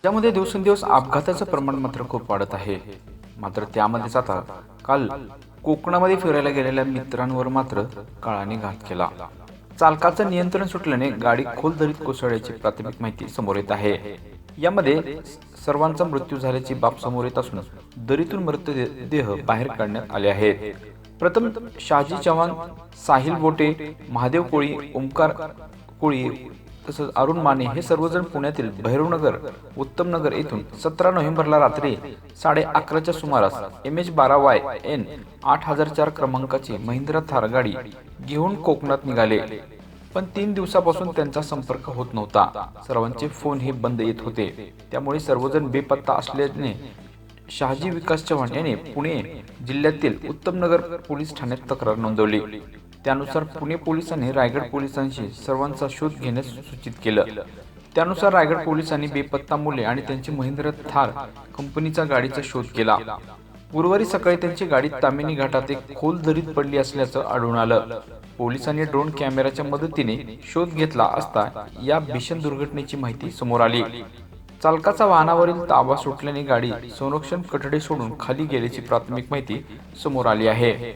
त्यामध्ये दिवसेंदिवस अपघाताचं प्रमाण मात्र खूप वाढत आहे. मात्र त्यामध्येच आता काल कोकणामध्ये फिरायला गेलेल्या मित्रांवर मात्र काळाने घात केला. चालकाचं नियंत्रण सुटल्याने गाडी खोल दरीत कोसळल्याची प्राथमिक माहिती समोर येत आहे. यामध्ये सर्वांचा मृत्यू झाल्याची बाब समोर येत असून दरीतून मृतदेह बाहेर काढण्यात आले आहेत. प्रथम शहाजी चव्हाण, साहिल बोटे, महादेव कोळी, ओमकार कोळी तसंच अरुण माने हे सर्वजण पुण्यातील भैरवनगर उत्तमनगर येथून 17 नोव्हेंबरला रात्री 11:30च्या सुमारास MH12YN 8004 क्रमांकाची महिंद्रा थार गाडी घेऊन कोकणात निघाले. पण 3 दिवसापासून त्यांचा संपर्क होत नव्हता. सर्वांचे फोन हे बंद येत होते. त्यामुळे सर्वजण बेपत्ता असल्याने शहाजी विकास चव्हाण याने पुणे जिल्ह्यातील उत्तमनगर पोलीस ठाण्यात तक्रार नोंदवली. त्यानुसार पुणे पोलिसांनी रायगड पोलिसांशी सर्वांचा शोध घेण्यास सूचित केलं. त्यानुसार रायगड पोलिसांनी बेपत्ता मुले आणि त्यांची महिंद्रा थार कंपनीचा गाडीचा शोध केला. गुरुवारी सकाळी त्यांची गाडी तामिनी घाटात एक खोल दरीत पडली असल्याचं आढळून आलं. पोलिसांनी ड्रोन कॅमेऱ्याच्या मदतीने शोध घेतला असता या भीषण दुर्घटनेची माहिती समोर आली. चालकाचा वाहनावरील ताबा सुटल्याने गाडी संरक्षण कठडे सोडून खाली गेल्याची प्राथमिक माहिती समोर आली आहे.